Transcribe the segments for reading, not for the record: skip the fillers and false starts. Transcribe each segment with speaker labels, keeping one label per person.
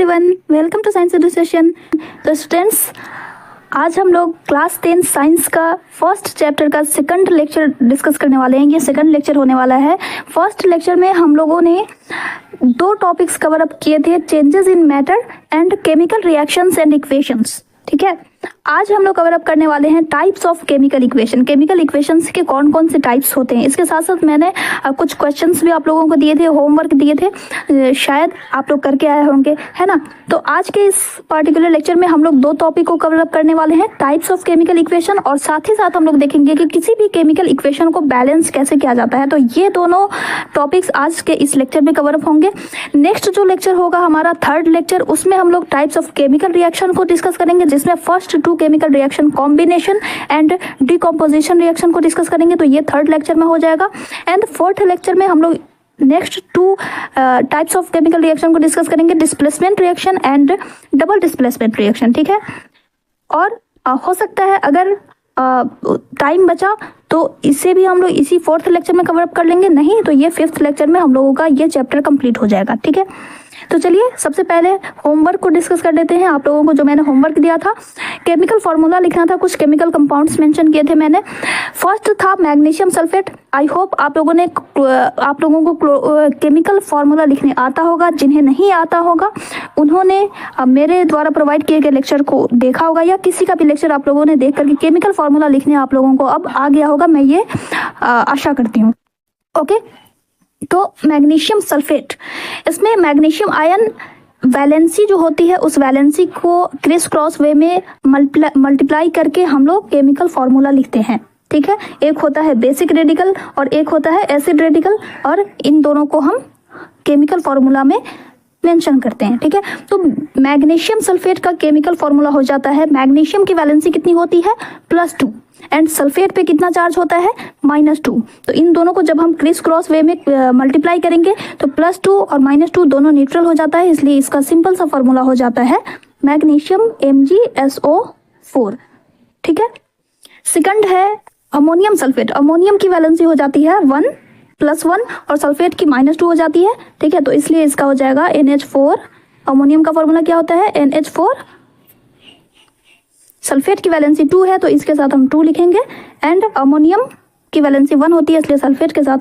Speaker 1: Everyone, welcome to science education. तो students, आज हम लोग क्लास 10 साइंस का फर्स्ट चैप्टर का सेकंड लेक्चर डिस्कस करने वाले हैं। ये सेकंड लेक्चर होने वाला है। फर्स्ट लेक्चर में हम लोगों ने दो टॉपिक्स कवर अप किए थे, changes in matter and chemical reactions and equations. ठीक है, आज हम लोग कवर अप करने वाले हैं types of chemical equation. Chemical equations के कौन कौन से टाइप्स होते हैं। इसके साथ साथ मैंने कुछ क्वेश्चंस भी आप लोगों को दिए थे, होमवर्क दिए थे, शायद आप लोग करके आए होंगे, है ना। तो आज के इस पर्टिकुलर लेक्चर में हम लोग दो टॉपिक को कवर अप करने वाले हैं, टाइप्स ऑफ केमिकल इक्वेशन, और साथ ही साथ हम लोग देखेंगे कि किसी भी केमिकल इक्वेशन को बैलेंस कैसे किया जाता है। तो ये दोनों टॉपिक्स आज के इस लेक्चर में कवर अप होंगे। नेक्स्ट जो लेक्चर होगा हमारा थर्ड लेक्चर, उसमें हम लोग टाइप्स ऑफ केमिकल रिएक्शन को डिस्कस करेंगे, जिसमें first two chemical reaction combination and decomposition reaction को डिस्कस करेंगे। तो ये थर्ड लेक्चर में हो जाएगा। एंड फोर्थ लेक्चर में हम लोग next two types of chemical reaction को डिस्कस करेंगे, displacement reaction and double displacement reaction. ठीक है, और हो सकता है अगर टाइम बचा तो इसे भी हम लोग इसी फोर्थ लेक्चर में कवर अप कर लेंगे, नहीं तो ये फिफ्थ लेक्चर में हम लोगों का ये चैप्टर कंप्लीट हो जाएगा। ठीक है, तो चलिए सबसे पहले होमवर्क को डिस्कस कर लेते हैं। आप लोगों को जो मैंने होमवर्क दिया था, केमिकल फार्मूला लिखना था, कुछ केमिकल कंपाउंड्स मेंशन किए थे मैंने। फर्स्ट था मैग्नीशियम सल्फेट। आई होप आप लोगों को केमिकल फार्मूला लिखने आता होगा। जिन्हें नहीं आता होगा उन्होंने मेरे द्वारा प्रोवाइड किए गए लेक्चर को देखा होगा, या किसी का भी लेक्चर आप लोगों ने देख करके केमिकल फार्मूला लिखने आप लोगों को अब आ गया होगा, मैं ये आशा करती हूँ। ओके, तो मैग्नीशियम सल्फेट, इसमें मैग्नीशियम आयन वैलेंसी जो होती है, उस वैलेंसी को क्रिस क्रॉस वे में मल्टीप्लाई करके हम लोग केमिकल फार्मूला लिखते हैं। ठीक है, एक होता है बेसिक रेडिकल और एक होता है एसिड रेडिकल, और इन दोनों को हम केमिकल फार्मूला में मेंशन करते हैं। ठीक है, तो मैग्नीशियम सल्फेट का केमिकल फार्मूला हो जाता है, मैग्नीशियम की वैलेंसी कितनी होती है, +2, एंड सल्फेट पे कितना चार्ज होता है, -2। तो इन दोनों को जब हम क्रिस क्रॉस वे में मल्टीप्लाई करेंगे तो +2 और -2 दोनों न्यूट्रल हो जाता है, इसलिए इसका सिंपल सा फार्मूला हो जाता है मैग्नीशियम MgSO4। ठीक है, सेकंड है अमोनियम सल्फेट। अमोनियम की वैलेंसी हो जाती है 1+1 और सल्फेट की -2 हो जाती है। ठीक है, तो इसलिए इसका हो जाएगा NH4। अमोनियम का फॉर्मूला क्या होता है, NH4। सल्फेट की वैलेंसी 2 है तो इसके साथ हम 2 लिखेंगे, एंड अमोनियम की वैलेंसी 1 होती है, इसलिए सल्फेट के साथ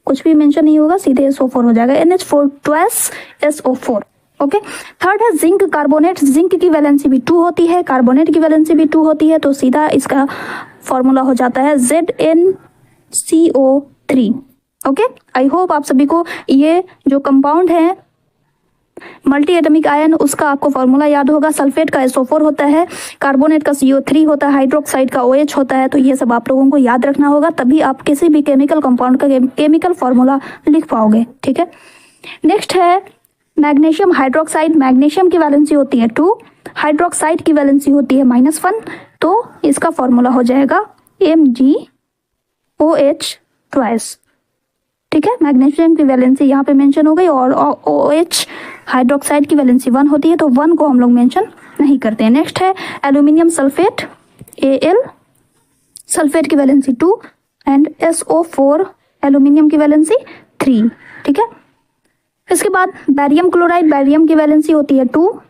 Speaker 1: कुछ भी मेंशन नहीं होगा, सीधे SO4 हो जाएगा, NH4 ओके। थर्ड है जिंक कार्बोनेट। जिंक की वैलेंसी भी 2 होती है, कार्बोनेट की वैलेंसी भी 2 होती है, तो सीधा इसका फॉर्मूला हो जाता है ZnCO3। ओके, आई होप आप सभी को ये जो कंपाउंड है मल्टी एटमिक आयन, उसका आपको फॉर्मूला याद होगा। सल्फेट का SO4 होता है, कार्बोनेट का CO3 होता है, हाइड्रोक्साइड का OH होता है। तो ये सब आप लोगों को याद रखना होगा, तभी आप किसी भी केमिकल कंपाउंड का केमिकल फॉर्मूला लिख पाओगे। ठीक है, नेक्स्ट है मैग्नीशियम हाइड्रोक्साइड। मैग्नीशियम की वैलेंसी होती है 2, हाइड्रोक्साइड की वैलेंसी होती है -1, तो इसका फॉर्मूला हो जाएगा MgOH2। ठीक है, मैग्नीशियम की वैलेंसी यहाँ पे मेंशन हो गई, और OH हाइड्रोक्साइड की वैलेंसी 1 होती है, तो 1 को हम लोग मेंशन नहीं करते हैं। नेक्स्ट है एल्यूमिनियम सल्फेट, Al। सल्फेट की वैलेंसी 2 एंड SO4 एल्यूमिनियम की वैलेंसी 3। ठीक है, इसके बाद बैरियम क्लोराइड। बैरियम की वैलेंसी होती है 2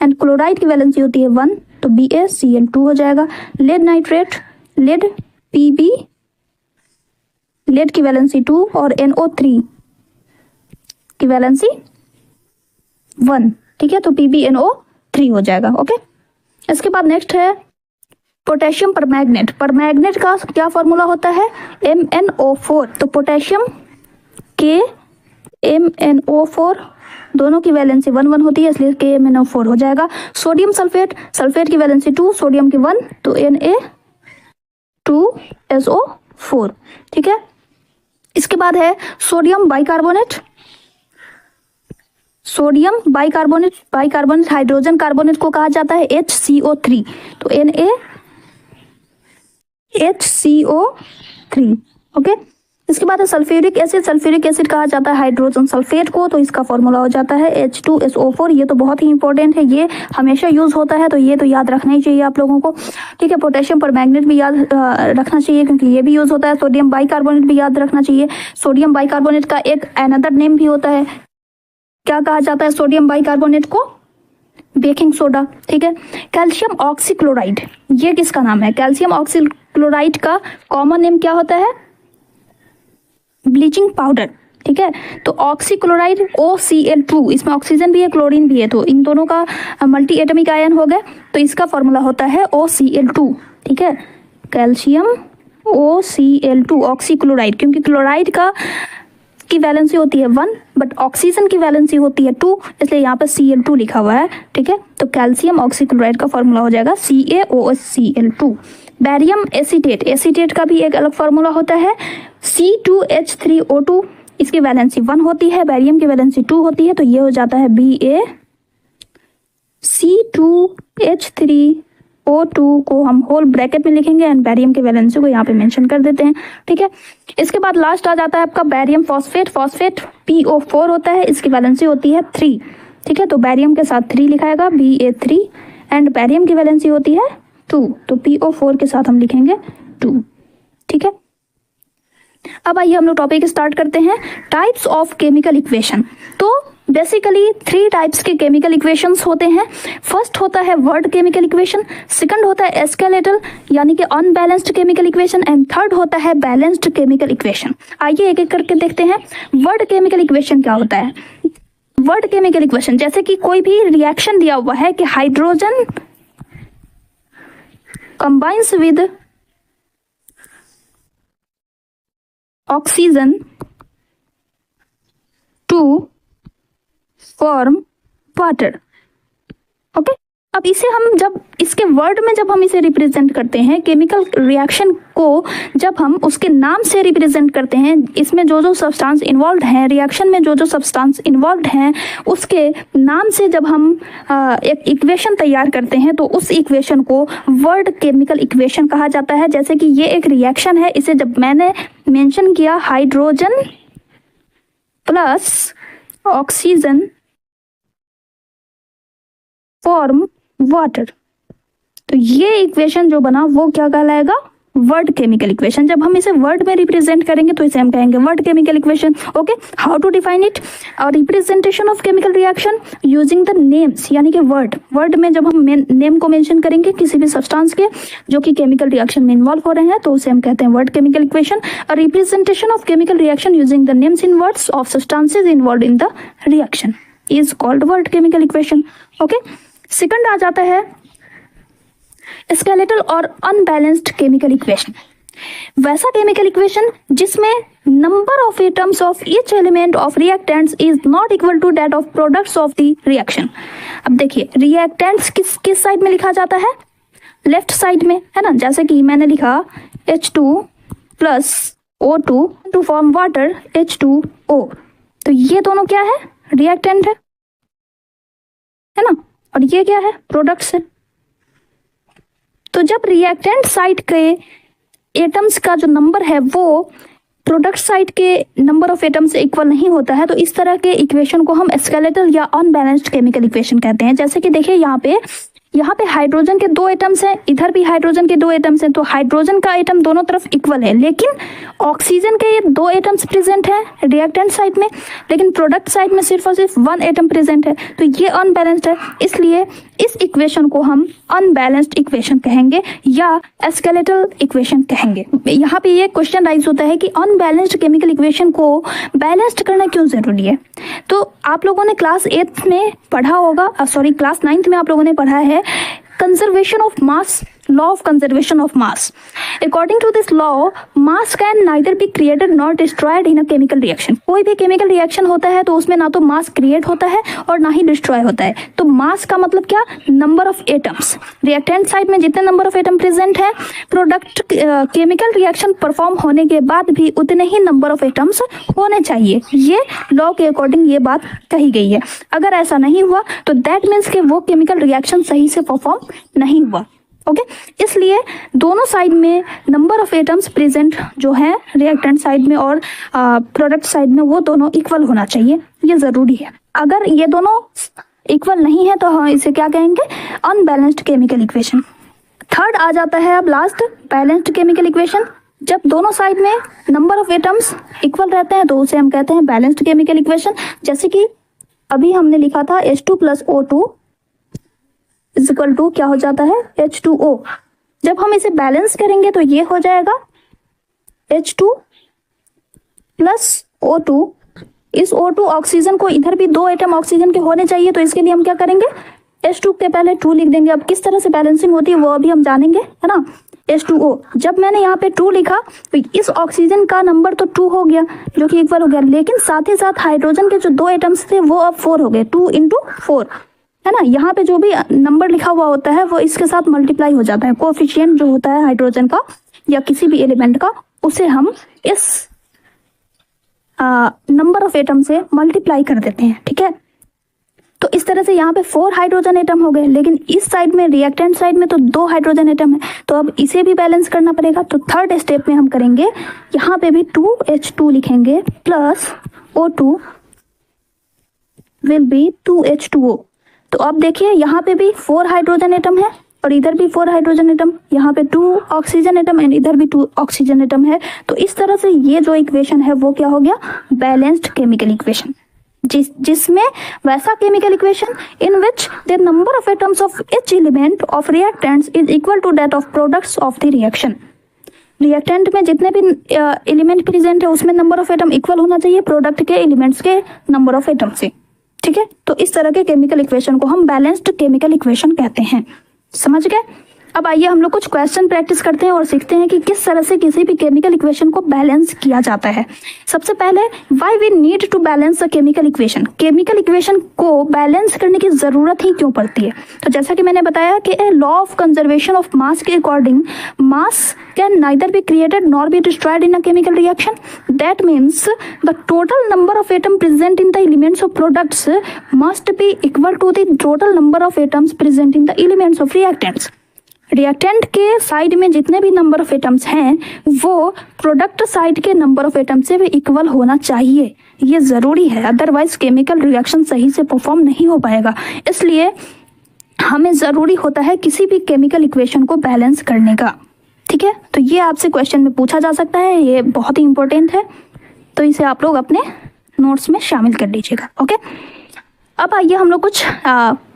Speaker 1: एंड क्लोराइड की वैलेंसी होती है 1, तो BaCl2 हो जाएगा। Lead nitrate, lead Pb, lead की वैलेंसी 2 और NO3 की वैलेंसी 1। ठीक है, तो PbNO3 हो जाएगा। ओके, इसके बाद नेक्स्ट है पोटेशियम परमैग्नेट। परमैग्नेट का क्या फॉर्मूला होता है, MnO4। तो पोटेशियम के MnO4 दोनों की वैलेंसी 1 होती है, इसलिए KMnO4 हो जाएगा। सोडियम सल्फेट, सल्फेट की वैलेंसी 2, सोडियम की 1, तो Na2SO4। ठीक है, इसके बाद है sodium bicarbonate. Sodium bicarbonate, bicarbonate hydrogen carbonate को कहा जाता है HCO3, तो NaHCO3। ओके, इसके बाद है सल्फ्यूरिक एसिड। सल्फ्यूरिक एसिड कहा जाता है हाइड्रोजन सल्फेट को, तो इसका फॉर्मूला हो जाता है H2SO4। ये तो बहुत ही इंपॉर्टेंट है, ये हमेशा यूज होता है, तो ये तो याद रखना ही चाहिए आप लोगों को। ठीक है, पोटेशियम परमैग्नेट भी याद रखना चाहिए क्योंकि ये भी यूज होता है। सोडियम बाइकार्बोनेट भी याद रखना चाहिए। सोडियम बाइकार्बोनेट का एक अनदर नेम भी होता है क्या कहा जाता है सोडियम बाइकार्बोनेट को? Baking soda. ठीक है। कैल्शियम ऑक्सीक्लोराइड, ये किसका नाम है? कैल्शियम ऑक्सीक्लोराइड का कॉमन नेम क्या होता है? Bleaching powder. ठीक है। तो ऑक्सीक्लोराइड OCl2, इसमें ऑक्सीजन भी है क्लोरीन भी है, तो इन दोनों का मल्टी एटमिक आयन हो गया, तो इसका फॉर्मूला होता है OCl2। ठीक है। कैल्शियम OCl2 ऑक्सीक्लोराइड, क्योंकि क्लोराइड की वैलेंसी होती है 1 बट ऑक्सीजन की वैलेंसी होती है 2, इसलिए यहाँ पर Cl2 लिखा हुआ है। ठीक है। तो कैल्शियम ऑक्सीक्लोराइड का फॉर्मूला हो जाएगा CaOHCl2। बैरियम एसीटेट, एसीटेट का भी एक अलग फॉर्मूला होता है C2H3O2, इसकी वैलेंसी 1 होती है, बैरियम की वैलेंसी 2 होती है, तो ये हो जाता है BaC2H3O2 को हम होल ब्रैकेट में लिखेंगे एंड बैरियम की वैलेंसी को यहाँ पे मेंशन कर देते हैं। ठीक है। इसके बाद लास्ट आ जाता है आपका बैरियम फॉस्फेट, फॉस्फेट PO4 होता है, इसकी वैलेंसी होती है 3। ठीक है। तो बैरियम के साथ 3 लिखाएगा Ba3 एंड बैरियम की वैलेंसी होती है 2, तो PO4 के साथ हम लिखेंगे 2। ठीक है। अब आइए हम लोग टॉपिक स्टार्ट करते हैं, टाइप्स ऑफ केमिकल इक्वेशन। तो बेसिकली 3 टाइप्स के केमिकल इक्वेशंस होते हैं। फर्स्ट होता है वर्ड केमिकल इक्वेशन, सेकंड होता है एस्केलेटल यानी कि unbalanced chemical equation and third होता है बैलेंस्ड केमिकल इक्वेशन। आइए एक एक करके देखते हैं। वर्ड केमिकल इक्वेशन क्या होता है? वर्ड केमिकल इक्वेशन, जैसे कि कोई भी रिएक्शन दिया हुआ है कि hydrogen combines with oxygen to form water. Okay. अब इसे हम जब इसके वर्ड में जब हम इसे रिप्रेजेंट करते हैं, केमिकल रिएक्शन को जब हम उसके नाम से रिप्रेजेंट करते हैं, इसमें जो जो सब्सटेंस इन्वॉल्व हैं, रिएक्शन में जो जो सब्सटेंस इन्वॉल्व हैं, उसके नाम से जब हम एक इक्वेशन तैयार करते हैं, तो उस इक्वेशन को वर्ड केमिकल इक्वेशन कहा जाता है। जैसे कि ये एक रिएक्शन है, इसे जब मैंने मेंशन किया hydrogen plus oxygen form water, तो ये इक्वेशन जो बना वो क्या कहलाएगा? Word chemical equation. जब हम इसे वर्ड में रिप्रेजेंट करेंगे तो इसे हम कहेंगे word chemical equation. Okay. How to define it? और representation of chemical reaction using the names, यानी कि वर्ड में जब हम नेम को मेंशन करेंगे किसी भी सब्सटेंस के जो कि केमिकल रिएक्शन में इन्वॉल्व हो रहे हैं, तो उसे हम कहते हैं वर्ड केमिकल इक्वेशन। और representation of chemical reaction using the names in words of substances involve in the reaction is called word chemical equation. Okay. Second आ जाता है स्केलेटल और अनबैलेंस्ड केमिकल इक्वेशन। वैसा केमिकल इक्वेशन जिसमें number of atoms of each element of reactants is not equal to that of products of the reaction. अब देखिए, reactants किस side में लिखा जाता है? लेफ्ट साइड में, है ना। जैसे कि मैंने लिखा H2 plus O2 to form water H2O, तो ये दोनों क्या है? रिएक्टेंट है ना, और ये क्या है? प्रोडक्ट्स है। तो जब रिएक्टेंट साइड के एटम्स का जो नंबर है वो प्रोडक्ट साइड के नंबर ऑफ एटम्स से इक्वल नहीं होता है, तो इस तरह के इक्वेशन को हम स्केलेटल या अनबैलेंस्ड केमिकल इक्वेशन कहते हैं। जैसे कि देखिए यहाँ पे हाइड्रोजन के 2 एटम्स हैं, इधर भी हाइड्रोजन के 2 एटम्स हैं, तो हाइड्रोजन का एटम दोनों तरफ इक्वल है, लेकिन ऑक्सीजन के ये 2 एटम्स प्रेजेंट हैं रिएक्टेंट साइड में, लेकिन प्रोडक्ट साइड में सिर्फ और सिर्फ 1 एटम प्रेजेंट है, तो ये अनबैलेंस्ड है। इसलिए इस इक्वेशन को हम अनबैलेंस्ड इक्वेशन कहेंगे या स्केलेटल इक्वेशन कहेंगे। यहाँ पे ये क्वेश्चन राइज होता है कि अनबैलेंस्ड केमिकल इक्वेशन को बैलेंस्ड करना क्यों जरूरी है? तो आप लोगों ने क्लास 8 में पढ़ा होगा, क्लास 9th में आप लोगों ने पढ़ा है conservation of mass, law of conservation of mass. According to this law, mass can neither be created nor destroyed in a chemical reaction. कोई भी केमिकल रिएक्शन होता है तो उसमें ना तो मास क्रिएट होता है और ना ही डिस्ट्रॉय होता है। तो मास का मतलब क्या? Number of atoms. Reactant side में जितने नंबर ऑफ एटम प्रेजेंट है, प्रोडक्ट केमिकल रिएक्शन परफॉर्म होने के बाद भी उतने ही नंबर ऑफ एटम्स होने चाहिए। ये लॉ के अकॉर्डिंग ये बात कही गई है। अगर ऐसा नहीं हुआ तो दैट मीन्स कि वो केमिकल रिएक्शन सही से परफॉर्म नहीं हुआ। ओके। इसलिए दोनों साइड में नंबर ऑफ एटम्स प्रेजेंट जो है रिएक्टेंट साइड में और प्रोडक्ट साइड में, वो दोनों इक्वल होना चाहिए, ये जरूरी है। अगर ये दोनों इक्वल नहीं है तो हम इसे क्या कहेंगे? Unbalanced chemical equation. थर्ड आ जाता है अब लास्ट, बैलेंस्ड केमिकल इक्वेशन। जब दोनों साइड में नंबर ऑफ एटम्स इक्वल रहते हैं तो उसे हम कहते हैं बैलेंस्ड केमिकल इक्वेशन। जैसे कि अभी हमने लिखा था H2 plus O2 is equal to क्या हो जाता है H2O। जब हम इसे बैलेंस करेंगे तो ये हो जाएगा H2 प्लस O2। इस O2 ऑक्सीजन को, इधर भी 2 एटम ऑक्सीजन के होने चाहिए, तो इसके लिए हम क्या करेंगे, H2 के पहले 2 लिख देंगे। अब किस तरह से बैलेंसिंग होती है वो अभी हम जानेंगे, है ना। H2O, जब मैंने यहाँ पे 2 लिखा तो इस ऑक्सीजन का नंबर तो 2 हो गया, जो कि इक्वल हो गया, लेकिन साथ ही साथ हाइड्रोजन के जो 2 एटम्स थे वो अब 4 हो गए, 2 इंटू 4, है ना। यहाँ पे जो भी नंबर लिखा हुआ होता है वो इसके साथ मल्टीप्लाई हो जाता है। कोएफिशिएंट जो होता है हाइड्रोजन का या किसी भी एलिमेंट का, उसे हम इस नंबर ऑफ एटम से मल्टीप्लाई कर देते हैं, ठीक है। तो इस तरह से यहाँ पे 4 हाइड्रोजन एटम हो गए, लेकिन इस साइड में, रिएक्टेंट साइड में तो 2 हाइड्रोजन एटम है, तो अब इसे भी बैलेंस करना पड़ेगा। तो थर्ड स्टेप में हम करेंगे, यहाँ पे भी 2H2 लिखेंगे plus O2 will be 2H2O। तो अब देखिए यहाँ पे भी 4 हाइड्रोजन एटम है और इधर भी 4 हाइड्रोजन एटम, यहाँ पे 2 ऑक्सीजन एटम एंड इधर भी 2 ऑक्सीजन एटम है। तो इस तरह से ये जो इक्वेशन है वो क्या हो गया, बैलेंस्ड केमिकल इक्वेशन, जिसमें वैसा chemical equation in which the number of atoms of each element of reactants is equal to that of products of the reaction. Reactant में जितने भी एलिमेंट प्रेजेंट है उसमें नंबर ऑफ एटम इक्वल होना चाहिए product के एलिमेंट्स के number of atom से, ठीक है। तो इस तरह के केमिकल इक्वेशन को हम बैलेंस्ड केमिकल इक्वेशन कहते हैं, समझ गए। अब आइए हम लोग कुछ क्वेश्चन प्रैक्टिस करते हैं और सीखते हैं कि किस तरह से किसी भी केमिकल इक्वेशन को बैलेंस किया जाता है। सबसे पहले, why we need to balance a chemical equation, chemical equation को बैलेंस करने की जरूरत ही क्यों पड़ती है। तो जैसा कि मैंने बताया कि a law of conservation of mass के according mass can neither be created nor be destroyed in a chemical reaction. That means the total number of atom present in the elements of products must be equal to the total number of atoms present in the elements of reactants. Reactant के side में जितने भी number of atoms हैं वो product side के number of atom से भी equal होना चाहिए, ये ज़रूरी है, अदरवाइज केमिकल रिएक्शन सही से परफॉर्म नहीं हो पाएगा। इसलिए हमें ज़रूरी होता है किसी भी केमिकल इक्वेशन को बैलेंस करने का, ठीक है। तो ये आपसे क्वेश्चन में पूछा जा सकता है, ये बहुत ही इंपॉर्टेंट है, तो इसे आप लोग अपने नोट्स में शामिल कर लीजिएगा, ओके। अब आइए हम लोग कुछ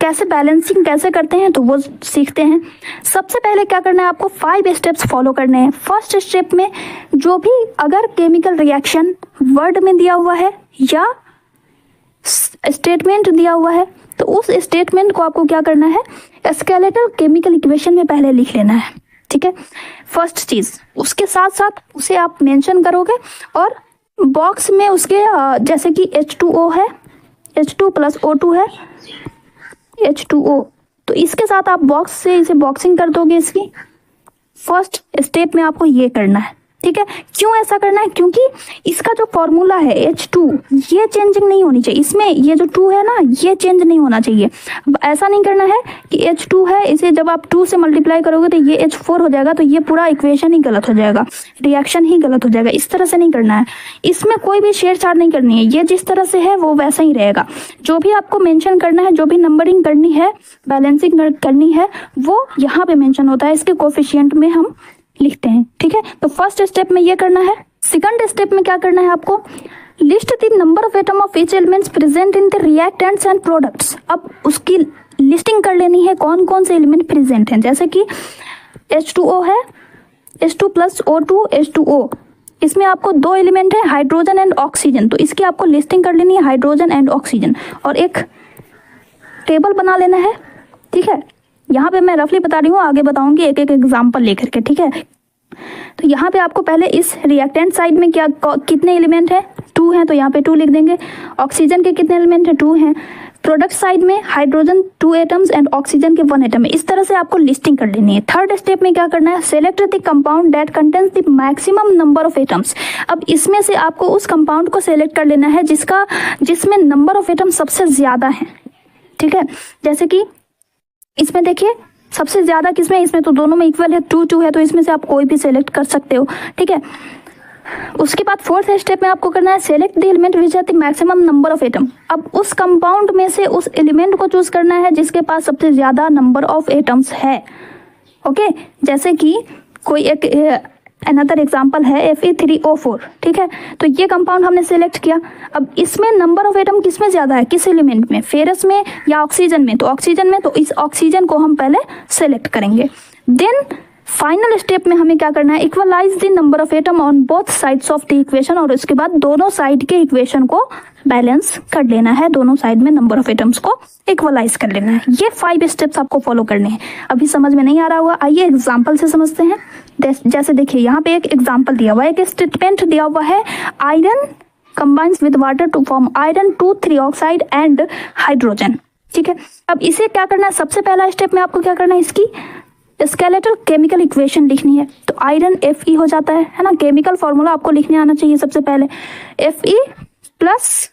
Speaker 1: कैसे बैलेंसिंग कैसे करते हैं तो वो सीखते हैं। सबसे पहले क्या करना है, आपको 5 स्टेप्स फॉलो करने हैं। फर्स्ट स्टेप में जो भी अगर केमिकल रिएक्शन वर्ड में दिया हुआ है या स्टेटमेंट दिया हुआ है तो उस स्टेटमेंट को आपको क्या करना है, स्केलेटल केमिकल इक्वेशन में पहले लिख लेना है, ठीक है। फर्स्ट चीज, उसके साथ साथ उसे आप मेंशन करोगे और बॉक्स में उसके जैसे कि H2O है, H2 प्लस O2 है, H2O, तो इसके साथ आप बॉक्स से इसे बॉक्सिंग कर दोगे। इसकी फर्स्ट स्टेप में आपको ये करना है, ठीक है। क्यों ऐसा करना है, क्योंकि इसका जो फॉर्मूला है H2 ये चेंजिंग नहीं होनी चाहिए, इसमें ये जो 2 है ना ये चेंज नहीं होना चाहिए। अब ऐसा नहीं करना है कि H2 है, इसे जब आप 2 से मल्टीप्लाई करोगे तो ये H4 हो जाएगा, तो ये पूरा इक्वेशन ही गलत हो जाएगा, रिएक्शन ही गलत हो जाएगा। इस तरह से नहीं करना है, इसमें कोई भी छेड़छाड़ नहीं करनी है, ये जिस तरह से है वो वैसा ही रहेगा। जो भी आपको मेंशन करना है, जो भी नंबरिंग करनी है, बैलेंसिंग करनी है, वो यहाँ पे मेंशन होता है, इसके कोफिशिएंट में हम लिखते हैं, ठीक है। तो फर्स्ट स्टेप में ये करना है। सेकंड स्टेप में क्या करना है आपको, list the number of atom of each elements present in the reactants and products. अब उसकी लिस्टिंग कर लेनी है कौन कौन से एलिमेंट प्रेजेंट हैं। जैसे कि H2O है, H2 प्लस O2 H2O, इसमें आपको 2 एलिमेंट है हाइड्रोजन एंड ऑक्सीजन, तो इसकी आपको लिस्टिंग कर लेनी है हाइड्रोजन एंड ऑक्सीजन और एक टेबल बना लेना है, ठीक है। यहाँ पे मैं रफली बता रही हूँ, आगे बताऊंगी एक एक एग्जांपल लेकर के, ठीक है। तो यहाँ पे आपको पहले इस रिएक्टेंट साइड में क्या कितने एलिमेंट हैं, 2 हैं, तो यहाँ पे 2 लिख देंगे। ऑक्सीजन के कितने एलिमेंट हैं, 2 हैं। प्रोडक्ट साइड में हाइड्रोजन 2 एटम्स एंड ऑक्सीजन के 1 एटम है। इस तरह से आपको लिस्टिंग कर लेनी है। थर्ड स्टेप में क्या करना है, select the compound that contains the maximum number of atoms. अब इसमें से आपको उस कंपाउंड को सेलेक्ट कर लेना है जिसमें नंबर ऑफ एटम सबसे ज्यादा है, ठीक है। जैसे कि इसमें देखिए सबसे ज्यादा किसमें, इसमें तो दोनों में इक्वल है, 2 है, तो इसमें से आप कोई भी सेलेक्ट कर सकते हो, ठीक है। उसके बाद फोर्थ स्टेप में आपको करना है select the element which has the maximum number of atom. अब उस कंपाउंड में से उस एलिमेंट को चूज करना है जिसके पास सबसे ज्यादा नंबर ऑफ एटम्स है, ओके। जैसे कि कोई एक अनदर एग्जांपल है Fe3O4, ठीक है। तो ये कंपाउंड हमने सेलेक्ट किया। अब इसमें नंबर ऑफ एटम किस में ज़्यादा है, किस एलिमेंट में, फेरस में या ऑक्सीजन में? तो ऑक्सीजन में, तो इस ऑक्सीजन को हम पहले सेलेक्ट करेंगे। देन फाइनल स्टेप में हमें क्या करना है, equalize the number of atom on both sides of the equation, और उसके बाद दोनों साइड के इक्वेशन को बैलेंस कर लेना है, दोनों साइड में नंबर ऑफ एटम्स को इक्वलाइज कर लेना है। ये 5 स्टेप्स आपको फॉलो करने हैं। अभी समझ में नहीं आ रहा हुआ, आइए एग्जाम्पल से समझते हैं। जैसे देखिए यहाँ पे एक एग्जाम्पल दिया हुआ है, एक स्टेटमेंट दिया हुआ है, iron combines with water to form iron 2,3 oxide and hydrogen, ठीक है। अब इसे क्या करना है, सबसे पहला स्टेप में आपको क्या करना है, इसकी स्केलेटल केमिकल इक्वेशन लिखनी है। तो आयरन Fe हो जाता है ना, केमिकल फॉर्मूला आपको लिखने आना चाहिए सबसे पहले, Fe प्लस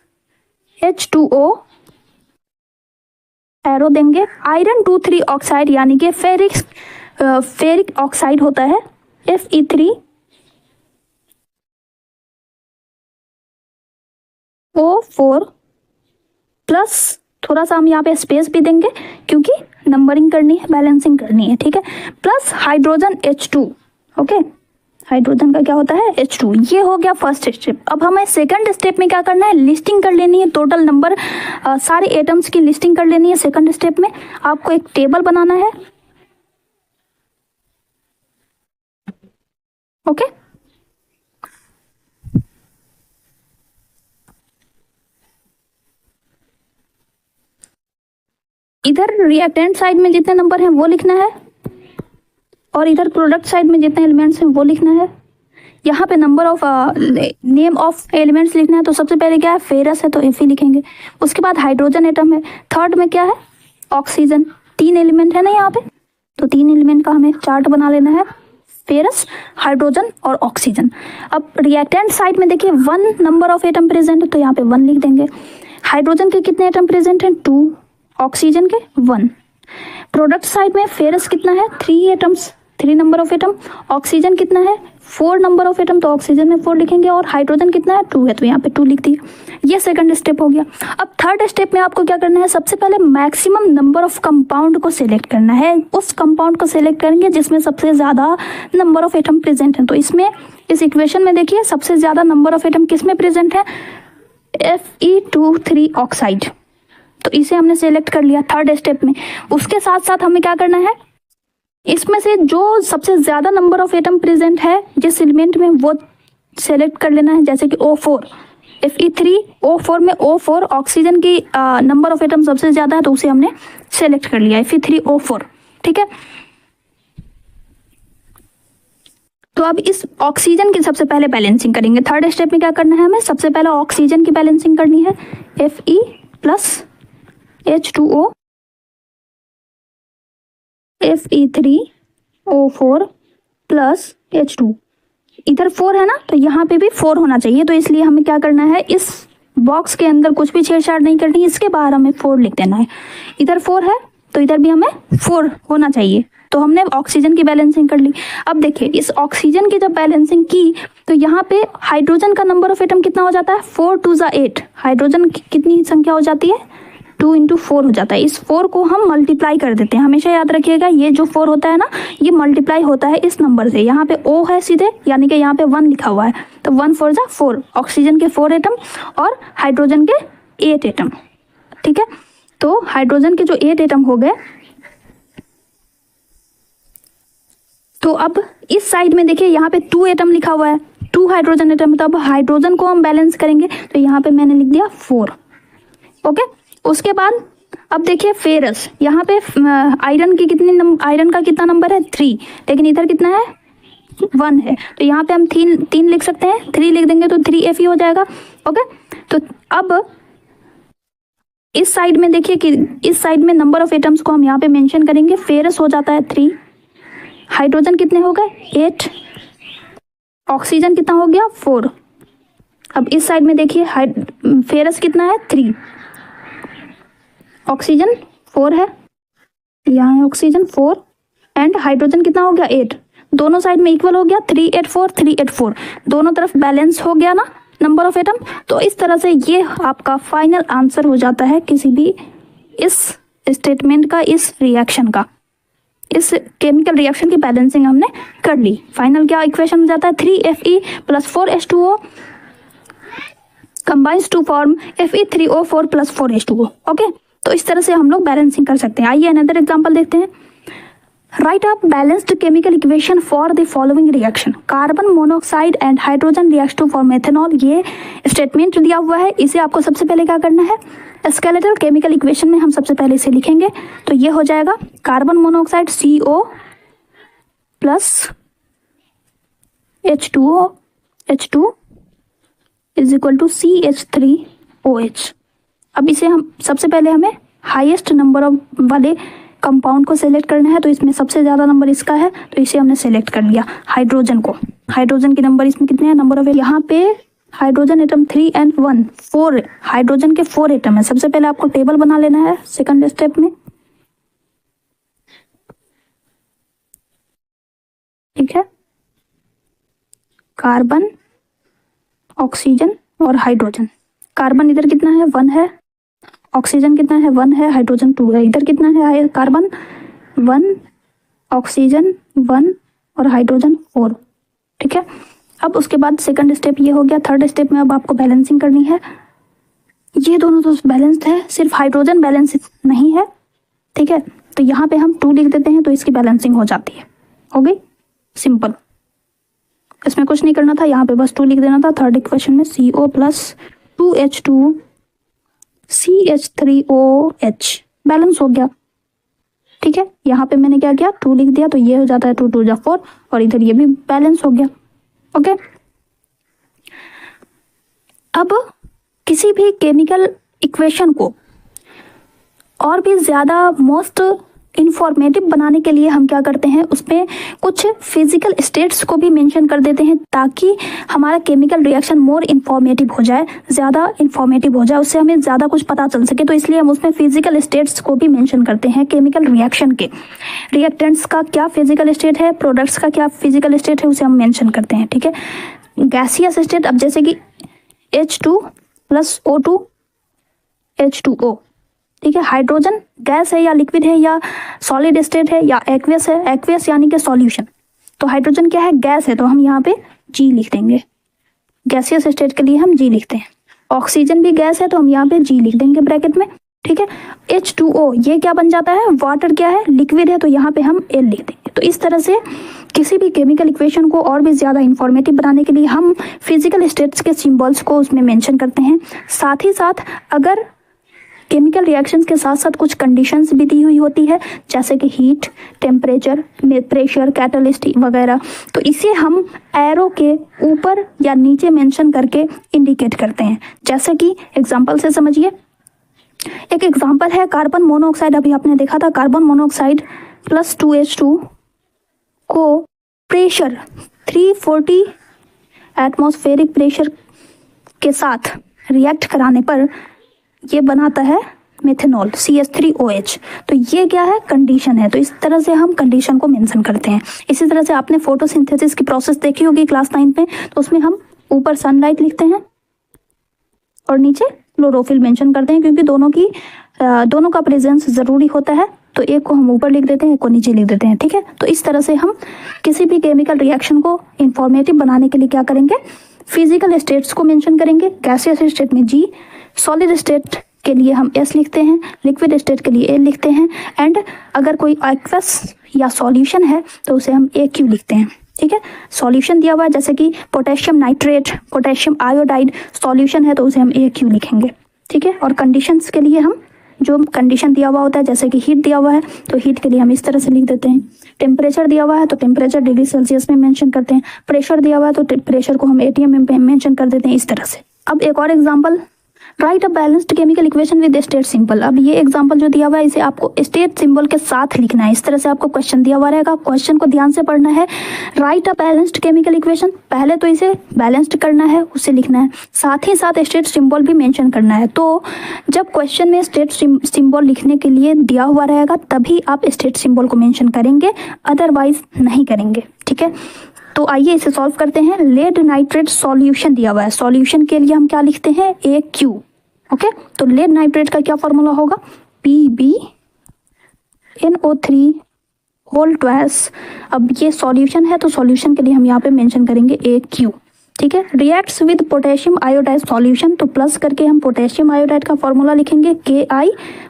Speaker 1: H2O, एरो देंगे, आयरन 2,3 ऑक्साइड यानी कि फेरिक ऑक्साइड होता है Fe3O4 प्लस थोड़ा सा हम यहाँ पे स्पेस भी देंगे क्योंकि नंबरिंग करनी है, बैलेंसिंग करनी है, ठीक है, plus hydrogen H2, okay. Hydrogen का क्या होता है, H2। ये हो गया फर्स्ट स्टेप। अब हमें सेकंड स्टेप में क्या करना है, लिस्टिंग कर लेनी है, टोटल नंबर सारे एटम्स की लिस्टिंग कर लेनी है। सेकंड स्टेप में आपको एक टेबल बनाना है, ओके। इधर रिएक्टेंट साइड में जितने नंबर हैं वो लिखना है, और इधर प्रोडक्ट साइड में जितने एलिमेंट्स हैं वो लिखना है। यहाँ पे number of name of elements लिखना है। तो सबसे पहले क्या है, फेरस है तो Fe लिखेंगे, उसके बाद हाइड्रोजन एटम है, थर्ड में क्या है, ऑक्सीजन। 3 एलिमेंट है ना यहाँ पे, तो 3 एलिमेंट का हमें चार्ट बना लेना है, फेरस, हाइड्रोजन और ऑक्सीजन। अब रिएक्टेंट साइड में देखिए 1 नंबर ऑफ एटम प्रेजेंट है, तो यहाँ पे 1 लिख देंगे। हाइड्रोजन के कितने एटम प्रेजेंट हैं, 2, ऑक्सीजन के 1। प्रोडक्ट साइड में फेरस कितना है, 3 atoms, 3 number of atom. Oxygen कितना है, 4 नंबर ऑफ एटम, तो ऑक्सीजन में 4 लिखेंगे, और हाइड्रोजन कितना है, 2 है, तो यहाँ पे 2 लिख दिया। ये सेकंड स्टेप हो गया। अब थर्ड स्टेप में आपको क्या करना है, सबसे पहले मैक्सिमम नंबर ऑफ कंपाउंड को सिलेक्ट करना है। उस कंपाउंड को सिलेक्ट करेंगे जिसमें सबसे ज़्यादा नंबर ऑफ एटम प्रेजेंट है। तो इसमें इस इक्वेशन में देखिए सबसे ज़्यादा नंबर ऑफ एटम किस में प्रेजेंट है, Fe2,3 ऑक्साइड, तो इसे हमने सेलेक्ट कर लिया थर्ड स्टेप में। उसके साथ साथ हमें क्या करना है, इसमें से जो सबसे ज़्यादा नंबर ऑफ एटम प्रेजेंट है जिस एलिमेंट में वो सेलेक्ट कर लेना है। जैसे कि O4, Fe3O4 में O4 ऑक्सीजन की नंबर ऑफ एटम सबसे ज़्यादा है, तो उसे हमने सेलेक्ट कर लिया Fe3O4, ठीक है। तो अब इस ऑक्सीजन की सबसे पहले बैलेंसिंग करेंगे। थर्ड स्टेप में क्या करना है, हमें सबसे पहले ऑक्सीजन की बैलेंसिंग करनी है, Fe plus H2O, Fe3O4 plus H2, इधर 4 है ना, तो यहाँ पे भी 4 होना चाहिए। तो इसलिए हमें क्या करना है, इस बॉक्स के अंदर कुछ भी छेड़छाड़ नहीं करनी, इसके बाहर हमें 4 लिख देना है। इधर 4 है तो इधर भी हमें 4 होना चाहिए। तो हमने ऑक्सीजन की बैलेंसिंग कर ली। अब देखिए इस ऑक्सीजन की जब बैलेंसिंग की तो यहाँ पे हाइड्रोजन का नंबर ऑफ एटम कितना हो जाता है, 4 2 8। हाइड्रोजन की कितनी संख्या हो जाती है, 2 × 4 हो जाता है। इस 4 को हम मल्टीप्लाई कर देते हैं। हमेशा याद रखिएगा ये जो 4 होता है ना, ये मल्टीप्लाई होता है इस नंबर से। यहाँ पे O है सीधे, यानी कि यहाँ पे 1 लिखा हुआ है, तो 1 4 जा 4, ऑक्सीजन के 4 एटम और हाइड्रोजन के 8 एटम, ठीक है। तो हाइड्रोजन के जो 8 एटम हो गए, तो अब इस साइड में देखिए यहाँ पे 2 एटम लिखा हुआ है, 2 हाइड्रोजन एटम। तो अब हाइड्रोजन को हम बैलेंस करेंगे, तो यहाँ पे मैंने लिख दिया 4, ओके। उसके बाद अब देखिए फेरस, यहाँ पे आयरन की आयरन का कितना नंबर है, 3, लेकिन इधर कितना है, 1 है। तो यहाँ पे हम 3 लिख सकते हैं, 3 लिख देंगे तो 3Fe हो जाएगा, ओके। तो अब इस साइड में देखिए कि इस साइड में नंबर ऑफ एटम्स को हम यहाँ पे मेंशन करेंगे। फेरस हो जाता है 3, हाइड्रोजन कितने हो गए 8, ऑक्सीजन कितना हो गया 4। अब इस साइड में देखिए फेरस कितना है 3, ऑक्सीजन 4 है, यहाँ है ऑक्सीजन 4, एंड हाइड्रोजन कितना हो गया 8। दोनों साइड में इक्वल हो गया, 3 8 4 3 8 4, दोनों तरफ बैलेंस हो गया ना नंबर ऑफ एटम। तो इस तरह से ये आपका फाइनल आंसर हो जाता है किसी भी इस स्टेटमेंट का, इस रिएक्शन का। इस केमिकल रिएक्शन की बैलेंसिंग हमने कर ली। फाइनल क्या इक्वेशन हो जाता है, 3Fe + 4H2O combines to form Fe3O4 + 4H2O। Okay, तो इस तरह से हम लोग बैलेंसिंग कर सकते हैं। आइए अनदर एग्जांपल देखते हैं। Write a balanced chemical equation for the following reaction, carbon monoxide and hydrogen react to form methanol. ये स्टेटमेंट दिया हुआ है, इसे आपको सबसे पहले क्या करना है, स्केलेटल केमिकल इक्वेशन में हम सबसे पहले इसे लिखेंगे। तो ये हो जाएगा carbon monoxide CO + H2O H2 = CH3OH। अब इसे हम सबसे पहले हमें हाईएस्ट नंबर ऑफ वाले कंपाउंड को सेलेक्ट करना है। तो इसमें सबसे ज़्यादा नंबर इसका है, तो इसे हमने सेलेक्ट कर लिया हाइड्रोजन को। हाइड्रोजन के नंबर इसमें कितने हैं, नंबर ऑफ यहाँ पे हाइड्रोजन एटम 3 और 1 4, हाइड्रोजन के 4 एटम है। सबसे पहले आपको टेबल बना लेना है सेकंड स्टेप में, ठीक है। कार्बन, ऑक्सीजन और हाइड्रोजन। कार्बन इधर कितना है, 1 है। ऑक्सीजन कितना है, 1 है। हाइड्रोजन 2 है। इधर कितना है, कार्बन 1, ऑक्सीजन 1 और हाइड्रोजन 4, ठीक है। अब उसके बाद सेकंड स्टेप ये हो गया। थर्ड स्टेप में अब आपको बैलेंसिंग करनी है। ये दोनों तो बैलेंस्ड है, सिर्फ हाइड्रोजन बैलेंस नहीं है, ठीक है। तो यहाँ पे हम 2 लिख देते हैं, तो इसकी बैलेंसिंग हो जाती है। हो गई, सिंपल। इसमें कुछ नहीं करना था, यहाँ पे बस 2 लिख देना था। थर्ड इक्वेशन में CO + 2H2 CH3OH बैलेंस हो गया, ठीक है। यहाँ पे मैंने क्या किया, 2 लिख दिया, तो ये हो जाता है 2 × 2 = 4 और इधर ये भी बैलेंस हो गया। ओके, अब किसी भी केमिकल इक्वेशन को और भी ज़्यादा मोस्ट इंफॉर्मेटिव बनाने के लिए हम क्या करते हैं, उसमें कुछ फिजिकल स्टेट्स को भी मेंशन कर देते हैं, ताकि हमारा केमिकल रिएक्शन मोर इंफॉर्मेटिव हो जाए, ज़्यादा इंफॉर्मेटिव हो जाए, उससे हमें ज़्यादा कुछ पता चल सके। तो इसलिए हम उसमें फिजिकल स्टेट्स को भी मेंशन करते हैं केमिकल रिएक्शन के। रिएक्टेंट्स का क्या फिजिकल स्टेट है, प्रोडक्ट्स का क्या फिजिकल स्टेट है, उसे हम मेंशन करते हैं, ठीक है। गैसियस स्टेट, अब जैसे कि H2 + O2 H2O, ठीक है। हाइड्रोजन गैस है या लिक्विड है या सॉलिड स्टेट है या एक्वियस है, एक्वियस यानी कि सॉल्यूशन। तो हाइड्रोजन क्या है, गैस है, तो हम यहाँ पे G लिख देंगे। गैसियस स्टेट के लिए हम G लिखते हैं। ऑक्सीजन भी गैस है, तो हम यहाँ पे G लिख देंगे ब्रैकेट में, ठीक है। H2O ये क्या बन जाता है, वाटर क्या है, लिक्विड है, तो यहाँ पे हम L लिख देंगे। तो इस तरह से किसी भी केमिकल इक्वेशन को और भी ज़्यादा इंफॉर्मेटिव बनाने के लिए हम फिजिकल स्टेट्स के सिंबल्स को उसमें मेंशन करते हैं। साथ ही साथ अगर केमिकल रिएक्शंस के साथ साथ कुछ कंडीशंस भी दी हुई होती है, जैसे कि हीट, टेम्परेचर, प्रेशर, कैटलिस्ट वगैरह, तो इसे हम एरो के ऊपर या नीचे मेंशन करके इंडिकेट करते हैं। जैसे कि एग्जांपल से समझिए, एक एग्जांपल है कार्बन मोनोऑक्साइड। अभी आपने देखा था कार्बन मोनोऑक्साइड + 2H2 को प्रेशर 340 एटमॉस्फेरिक प्रेशर के साथ रिएक्ट कराने पर ये बनाता है मेथनॉल CH3OH। तो ये क्या है, कंडीशन है। तो इस तरह से हम कंडीशन को मेंशन करते हैं। इसी तरह से आपने फोटोसिंथेसिस की प्रोसेस देखी होगी क्लास 9 में, तो उसमें हम ऊपर सनलाइट लिखते हैं और नीचे क्लोरोफिल मेंशन करते हैं, क्योंकि दोनों का प्रेजेंस ज़रूरी होता है। तो एक को हम ऊपर लिख देते हैं, एक को नीचे लिख देते हैं, ठीक है। तो इस तरह से हम किसी भी केमिकल रिएक्शन को इंफॉर्मेटिव बनाने के लिए क्या करेंगे, फिजिकल स्टेट्स को मेंशन करेंगे। गैसियस स्टेट में G, सॉलिड स्टेट के लिए हम S लिखते हैं, लिक्विड स्टेट के लिए L लिखते हैं, एंड अगर कोई एक्वस या सॉल्यूशन है तो उसे हम AQ लिखते हैं, ठीक है। सॉल्यूशन दिया हुआ है, जैसे कि potassium nitrate, potassium iodide solution है, तो उसे हम AQ लिखेंगे, ठीक है। और कंडीशंस के लिए हम जो कंडीशन दिया हुआ होता है, जैसे कि हीट दिया हुआ है तो हीट के लिए हम इस तरह से लिख देते हैं। टेम्परेचर दिया हुआ है तो टेम्परेचर डिग्री सेल्सियस में मेंशन करते हैं। प्रेशर दिया हुआ है तो प्रेशर को हम ATM में मेंशन कर देते हैं, इस तरह से। अब एक और example, right a balanced chemical equation with state symbol. अब ये एग्जांपल जो दिया हुआ है इसे आपको स्टेट सिंबल के साथ लिखना है। इस तरह से आपको क्वेश्चन दिया हुआ रहेगा, क्वेश्चन को ध्यान से पढ़ना है। Right a balanced chemical equation, पहले तो इसे बैलेंस्ड करना है, उसे लिखना है, साथ ही साथ स्टेट सिंबल भी मेंशन करना है। तो जब क्वेश्चन में स्टेट सिंबल लिखने के लिए दिया हुआ रहेगा तभी आप स्टेट सिंबल को मेंशन करेंगे, अदरवाइज नहीं करेंगे, ठीक है। तो आइए इसे सॉल्व करते हैं। लेड नाइट्रेट सॉल्यूशन दिया हुआ है, सॉल्यूशन के लिए हम क्या लिखते हैं, AQ, ओके। तो लेड नाइट्रेट का क्या फॉर्मूला होगा, PbNO3 होल ट्वाइस। अब ये सॉल्यूशन है तो सॉल्यूशन के लिए हम यहाँ पे मेंशन करेंगे AQ, ठीक है। Reacts with potassium iodide solution, तो प्लस करके हम पोटेशियम आयोडाइड का फॉर्मूला लिखेंगे KI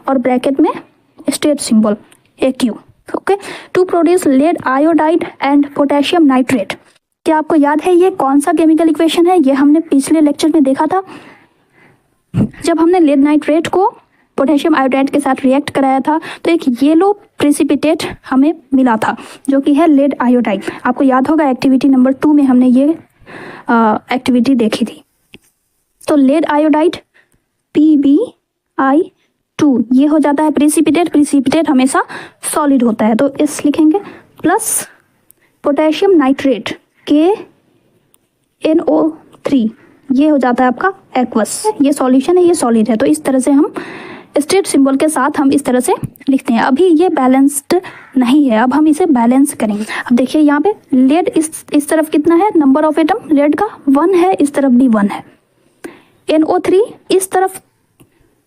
Speaker 1: और ब्रैकेट में state symbol AQ, okay. To produce lead iodide and potassium nitrate. क्या आपको याद है ये कौन सा केमिकल इक्वेशन है? ये हमने पिछले लेक्चर में देखा था जब हमने लेड नाइट्रेट को पोटेशियम आयोडाइड के साथ रिएक्ट कराया था, तो एक येलो प्रेसिपिटेट हमें मिला था जो कि है लेड आयोडाइड। आपको याद होगा एक्टिविटी नंबर 2 में हमने ये एक्टिविटी देखी थी। तो लेड आयोडाइड PbI2 ये हो जाता है प्रेसिपिटेट। प्रेसिपिटेट हमेशा सॉलिड होता है, तो इस लिखेंगे प्लस पोटेशियम नाइट्रेट KNO3 ये हो जाता है आपका एक्वस। ये सॉल्यूशन है, ये सॉलिड है, तो इस तरह से हम स्टेट सिंबल के साथ हम इस तरह से लिखते हैं। अभी ये बैलेंस्ड नहीं है, अब हम इसे बैलेंस करेंगे। अब देखिए यहाँ पे लेड इस तरफ कितना है, नंबर ऑफ एटम लेड का 1 है, इस तरफ भी 1 है। NO3 इस तरफ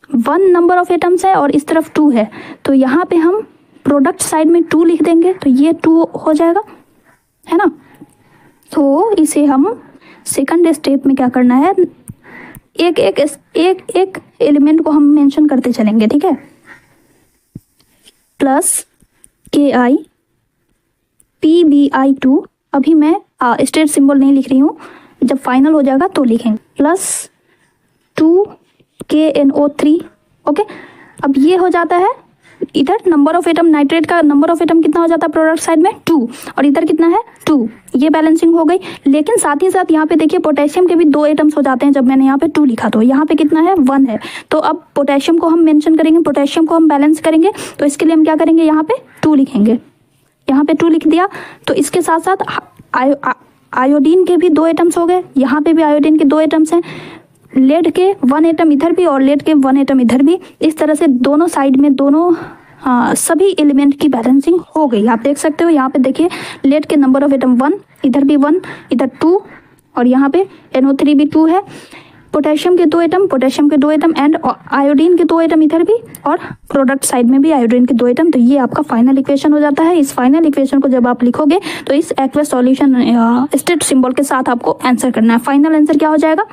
Speaker 1: 1 नंबर ऑफ एटम्स है और इस तरफ 2 है, तो यहाँ पे हम प्रोडक्ट साइड में 2 लिख देंगे, तो ये 2 हो जाएगा, है ना। तो इसे हम सेकंड स्टेप में क्या करना है, एक एलिमेंट को हम मेंशन करते चलेंगे, ठीक है। प्लस KI PbI2, अभी मैं स्टेट सिंबल नहीं लिख रही हूँ, जब फाइनल हो जाएगा तो लिखेंगे, प्लस 2 KNO3, ओके। अब ये हो जाता है, इधर नंबर ऑफ एटम नाइट्रेट का नंबर ऑफ एटम कितना हो जाता है प्रोडक्ट साइड में 2, और इधर कितना है 2, ये बैलेंसिंग हो गई। लेकिन साथ ही साथ यहाँ पे देखिए पोटेशियम के भी 2 एटम्स हो जाते हैं, जब मैंने यहाँ पे 2 लिखा तो यहाँ पे कितना है 1 है, तो अब पोटेशियम को हम मेंशन करेंगे, पोटेशियम को हम बैलेंस करेंगे, तो इसके लिए हम क्या करेंगे, यहाँ पे 2 लिखेंगे, यहाँ पे 2 लिख दिया। तो इसके साथ साथ आयोडीन के भी 2 एटम्स हो गए, यहाँ पे भी आयोडीन के 2 एटम्स हैं, लेड के 1 एटम इधर भी और लेड के 1 एटम इधर भी। इस तरह से दोनों साइड में दोनों सभी एलिमेंट की बैलेंसिंग हो गई। आप देख सकते हो यहाँ पे देखिए लेड के नंबर ऑफ एटम 1, इधर भी 1, इधर 2, और यहाँ पे NO3 भी 2 है। पोटेशियम के 2 एटम एंड आयोडीन के 2 एटम इधर भी, और प्रोडक्ट साइड में भी आयोडीन के 2 एटम। तो ये आपका फाइनल इक्वेशन हो जाता है। इस फाइनल इक्वेशन को जब आप लिखोगे तो इस एक्वस सॉल्यूशन स्टेट सिंबल के साथ आपको आंसर करना है। फाइनल आंसर क्या हो जाएगा,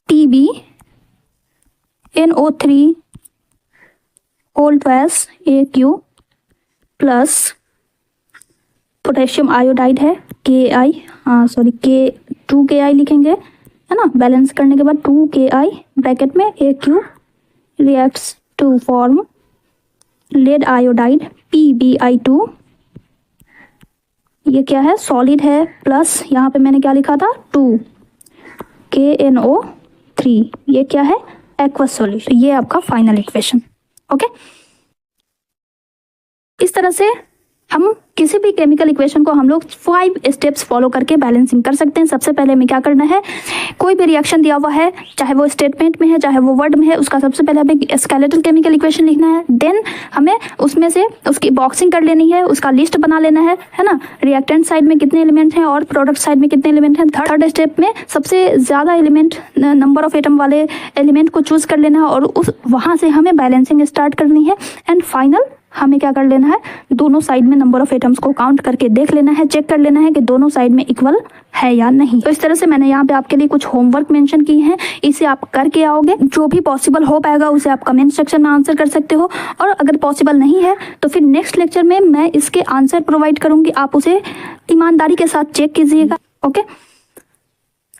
Speaker 1: TbNO3 whole twice AQ plus potassium iodide है KI, K2 KI लिखेंगे, है ना। बैलेंस करने के बाद 2 KI ब्रैकेट में AQ reacts to form lead iodide PbI2, ये क्या है सॉलिड है, प्लस यहाँ पे मैंने क्या लिखा था 2 KNO3, ये क्या है एक्वस सॉल्यूशन। ये आपका फाइनल इक्वेशन, ओके। इस तरह से हम किसी भी केमिकल इक्वेशन को हम लोग 5 स्टेप्स फॉलो करके बैलेंसिंग कर सकते हैं। सबसे पहले हमें क्या करना है, कोई भी रिएक्शन दिया हुआ है, चाहे वो स्टेटमेंट में है चाहे वो वर्ड में है, उसका सबसे पहले हमें स्केलेटल केमिकल इक्वेशन लिखना है। देन हमें उसमें से उसकी बॉक्सिंग कर लेनी है, उसका लिस्ट बना लेना है ना। रिएक्टेंट साइड में कितने एलिमेंट हैं और प्रोडक्ट साइड में कितने एलिमेंट हैं। थर्ड स्टेप में सबसे ज़्यादा एलिमेंट नंबर ऑफ एटम वाले एलिमेंट को चूज कर लेना है और उस वहाँ से हमें बैलेंसिंग स्टार्ट करनी है। एंड फाइनल हमें क्या कर लेना है, दोनों साइड में नंबर ऑफ एटम्स को काउंट करके देख लेना है, चेक कर लेना है कि दोनों साइड में इक्वल है या नहीं। तो इस तरह से मैंने यहाँ पे आपके लिए कुछ होमवर्क मेंशन किए हैं, इसे आप करके आओगे। जो भी पॉसिबल हो पाएगा उसे आप कमेंट सेक्शन में आंसर कर सकते हो, और अगर पॉसिबल नहीं है तो फिर नेक्स्ट लेक्चर में मैं इसके आंसर प्रोवाइड करूंगी, आप उसे ईमानदारी के साथ चेक कीजिएगा, okay.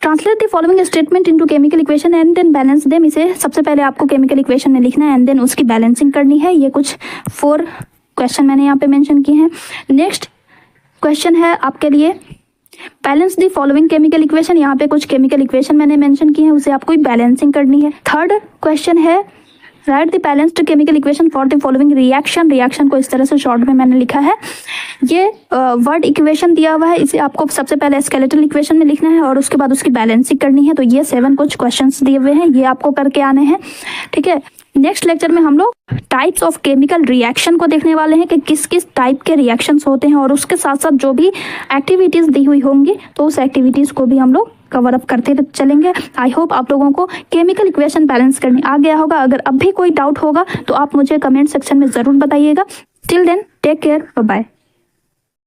Speaker 1: Translate the following statement into chemical equation and then balance them. इसे सबसे पहले आपको केमिकल इक्वेशन में लिखना है एंड देन उसकी बैलेंसिंग करनी है। ये कुछ 4 क्वेश्चन मैंने यहाँ पे मेंशन किए हैं। नेक्स्ट क्वेश्चन है आपके लिए balance the following chemical equation. यहाँ पे कुछ केमिकल इक्वेशन मैंने मेंशन किए हैं, उसे आपको बैलेंसिंग करनी है। थर्ड क्वेश्चन है right the balanced chemical equation for the following reaction. Reaction को इस तरह से शॉर्ट में मैंने लिखा है। ये वर्ड इक्वेशन दिया हुआ है, इसे आपको सबसे पहले स्केलेटल इक्वेशन में लिखना है और उसके बाद उसकी बैलेंसिंग करनी है। तो ये 7 कुछ क्वेश्चंस दिए हुए हैं, ये आपको करके आने हैं, ठीक है। नेक्स्ट लेक्चर में हम लोग टाइप्स ऑफ केमिकल रिएक्शन को देखने वाले हैं कि किस किस टाइप के रिएक्शंस होते हैं, और उसके साथ साथ जो भी एक्टिविटीज़ दी हुई होंगी तो उस एक्टिविटीज़ को भी हम लोग कवर अप करते चलेंगे। आई होप आप लोगों को केमिकल इक्वेशन बैलेंस करने आ गया होगा। अगर अब भी कोई डाउट होगा तो आप मुझे कमेंट सेक्शन में ज़रूर बताइएगा। Till then take care, bye bye.